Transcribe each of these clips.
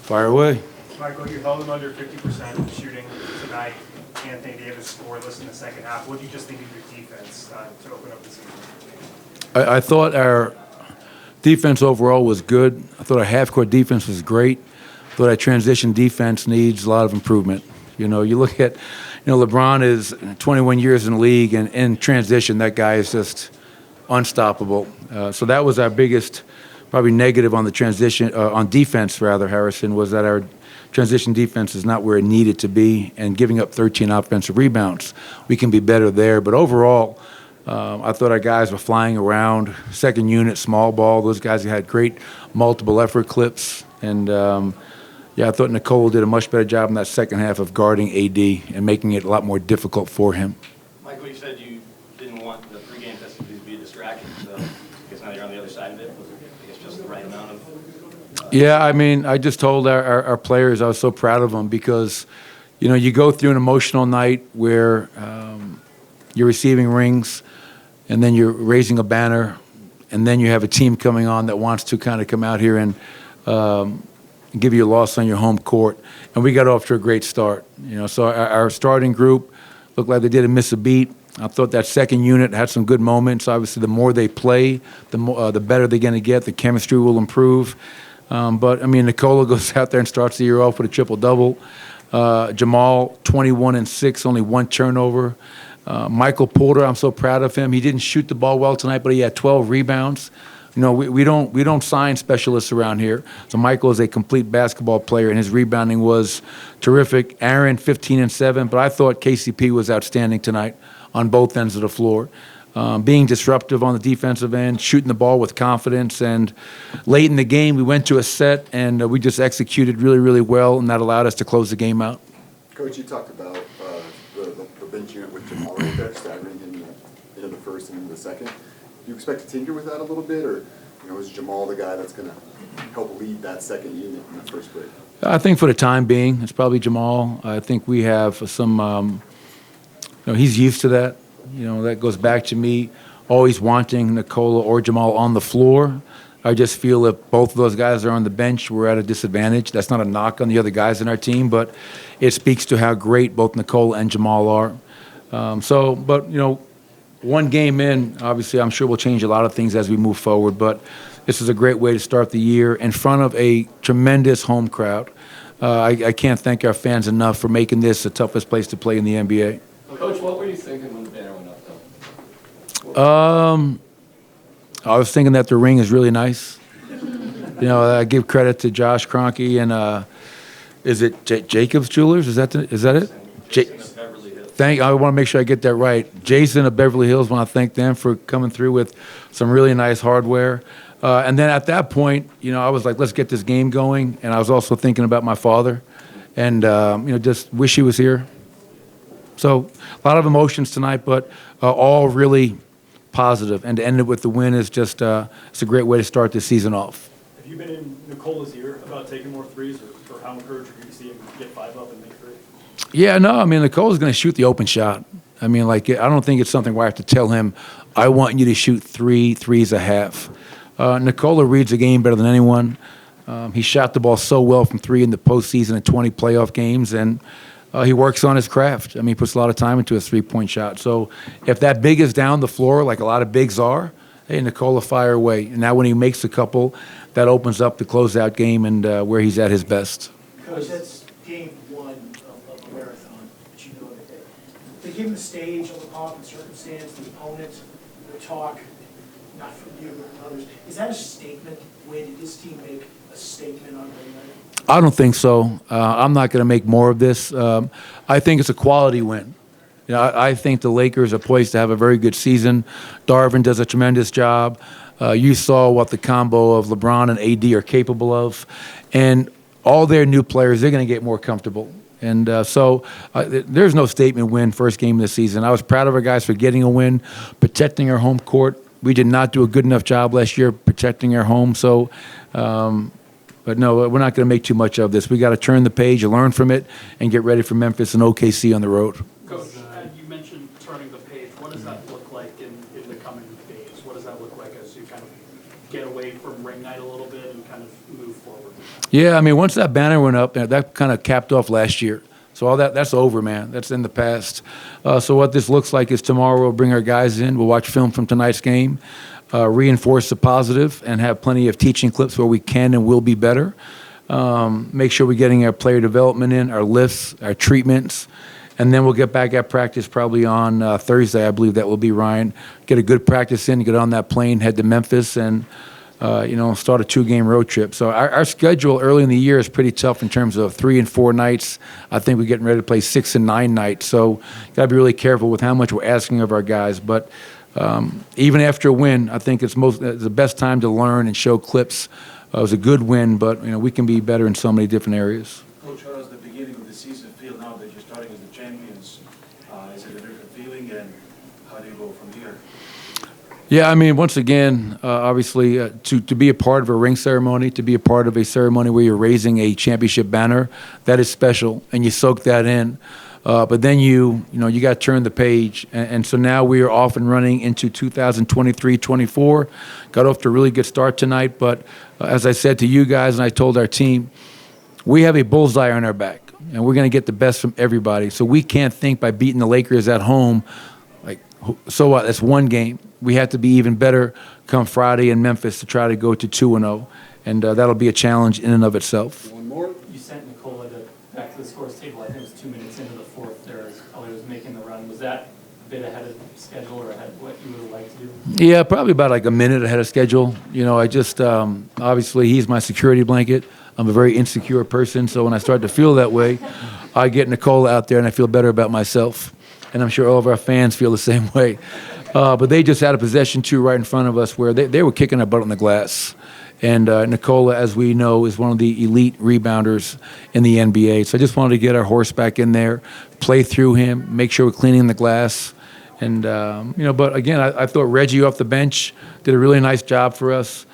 Fire away. Michael, you held them under 50% shooting tonight. Anthony Davis scoreless in the second half. What do you just think of your defense to open up the season? I thought our defense overall was good. I thought our half-court defense was great. I thought our transition defense needs a lot of improvement. You know, you look at, LeBron is 21 years in the league, and in transition, that guy is just unstoppable. So that was our biggest, probably negative on the transition, on defense rather, Harrison, was that our transition defense is not where it needed to be, and giving up 13 offensive rebounds. We can be better there. But overall, I thought our guys were flying around. Second unit, small ball, those guys had great multiple effort clips. And, I thought Nikola did a much better job in that second half of guarding AD and making it a lot more difficult for him. Michael, you said you didn't want the pregame festivities to be a distraction, so I guess now you're on the other side of it. Was it, I guess, just the right amount of... Yeah, I mean, I just told our players I was so proud of them because, you go through an emotional night where you're receiving rings and then you're raising a banner and then you have a team coming on that wants to kind of come out here and give you a loss on your home court. And we got off to a great start. So our starting group looked like they didn't miss a beat. I thought that second unit had some good moments. Obviously, the more they play, the better they're going to get. The chemistry will improve. But, I mean, Nikola goes out there and starts the year off with a triple-double. Jamal, 21 and 6, only one turnover. Michael Porter, I'm so proud of him. He didn't shoot the ball well tonight, but he had 12 rebounds. We don't sign specialists around here. So Michael is a complete basketball player, and his rebounding was terrific. Aaron, 15 and 7, but I thought KCP was outstanding tonight on both ends of the floor. Being disruptive on the defensive end, shooting the ball with confidence, and late in the game we went to a set and we just executed really, really well, and that allowed us to close the game out. Coach, you talked about the bench unit with Jamal right there, staggering in the first and in the second. Do you expect to tinker with that a little bit, or is Jamal the guy that's going to help lead that second unit in the first break? I think for the time being, it's probably Jamal. I think we have some, he's used to that. That goes back to me always wanting Nikola or Jamal on the floor. I just feel if both of those guys are on the bench, we're at a disadvantage. That's not a knock on the other guys in our team, but it speaks to how great both Nikola and Jamal are. One game in, obviously, I'm sure we'll change a lot of things as we move forward, but this is a great way to start the year in front of a tremendous home crowd. I can't thank our fans enough for making this the toughest place to play in the NBA. Coach, what were you thinking when the banner went up, though? I was thinking that the ring is really nice. I give credit to Josh Kroenke and is it Jacobs Jewelers? Is that it? I want to make sure I get that right. Jason of Beverly Hills, want to thank them for coming through with some really nice hardware. And then at that point, I was like, let's get this game going. And I was also thinking about my father and, just wish he was here. So a lot of emotions tonight, but all really positive. And to end it with the win is just it's a great way to start this season off. Have you been in Nikola's ear about taking more threes, or how encouraged are you to see him get 5 up and make 3? Yeah, no, I mean, Nikola's going to shoot the open shot. I mean, I don't think it's something where I have to tell him, I want you to shoot 3 threes a half. Nikola reads the game better than anyone. He shot the ball so well from 3 in the postseason and 20 playoff games, and he works on his craft. I mean, he puts a lot of time into his 3-point shot. So if that big is down the floor, like a lot of bigs are, hey, Nikola, fire away. And now when he makes a couple, that opens up the closeout game and where he's at his best. Coach, that's game 1 of a marathon, but that they give him the stage, all the pomp and circumstance, the opponent, the talk, not from you, but from others. Is that a statement? Did this team make a statement on Monday night? I don't think so. I'm not going to make more of this. I think it's a quality win. I think the Lakers are poised to have a very good season. Darvin does a tremendous job. You saw what the combo of LeBron and AD are capable of. And all their new players, they're going to get more comfortable. And so there's no statement win first game of the season. I was proud of our guys for getting a win, protecting our home court. We did not do a good enough job last year protecting our home. So, but no, we're not going to make too much of this. We got to turn the page, learn from it, and get ready for Memphis and OKC on the road. Coach, you mentioned turning the page. What does that look like in the coming days? What does that look like as you kind of get away from ring night a a little bit and kind of move forward? Yeah, I mean, once that banner went up, that kind of capped off last year. So all that's over, man. That's in the past. So what this looks like is tomorrow we'll bring our guys in. We'll watch film from tonight's game, reinforce the positive, and have plenty of teaching clips where we can and will be better. Make sure we're getting our player development in, our lifts, our treatments, and then we'll get back at practice probably on Thursday. I believe that will be Ryan. Get a good practice in, get on that plane, head to Memphis, and start a 2-game road trip. So our schedule early in the year is pretty tough in terms of 3 and 4 nights. I think we're getting ready to play 6 and 9 nights. So got to be really careful with how much we're asking of our guys. But even after a win, I think it's the best time to learn and show clips. It was a good win, but we can be better in so many different areas. Coach, how does the beginning of the season feel now that you're starting as the champions? Is it a different feeling, and how do you go from here? Yeah, I mean, once again, obviously, to be a part of a ring ceremony, to be a part of a ceremony where you're raising a championship banner, that is special, and you soak that in. But then you got to turn the page, and so now we are off and running into 2023-24. Got off to a really good start tonight, but as I said to you guys, and I told our team, we have a bullseye on our back, and we're going to get the best from everybody. So we can't think by beating the Lakers at home, like, so what? That's one game. We have to be even better come Friday in Memphis to try to go to 2-0, and that'll be a challenge in and of itself. One more? You sent Nicola back to the scores table, I think it was 2 minutes into the fourth there, as Ellie was making the run. Was that a bit ahead of schedule or ahead of what you would have liked to do? Yeah, probably about like a minute ahead of schedule. I just, obviously, he's my security blanket. I'm a very insecure person, so when I start to feel that way, I get Nicola out there and I feel better about myself. And I'm sure all of our fans feel the same way. But they just had a possession, too, right in front of us where they were kicking our butt on the glass. And Nicola, as we know, is one of the elite rebounders in the NBA. So I just wanted to get our horse back in there, play through him, make sure we're cleaning the glass. And, but again, I thought Reggie off the bench did a really nice job for us.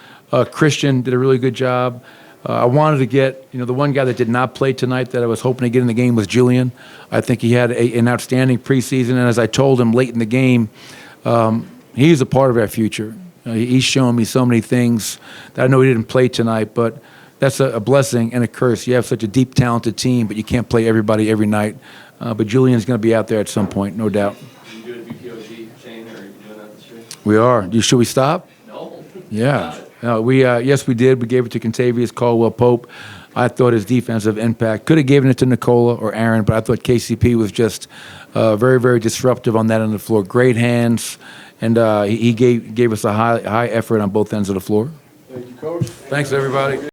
Christian did a really good job. I wanted to get, the one guy that did not play tonight that I was hoping to get in the game was Julian. I think he had an outstanding preseason. And as I told him late in the game, he's a part of our future. He's shown me so many things that I know he didn't play tonight, but that's a blessing and a curse. You have such a deep, talented team, but you can't play everybody every night. But Julian's going to be out there at some point, no doubt. Are you doing VPOG, Shane, or are you doing that this year? We are. Should we stop? No. Yeah. Yes, we did. We gave it to Contavious Caldwell-Pope. I thought his defensive impact could have given it to Nicola or Aaron, but I thought KCP was just very, very disruptive on that end of the floor. Great hands, and he gave us a high effort on both ends of the floor. Thank you, Coach. Thanks, everybody.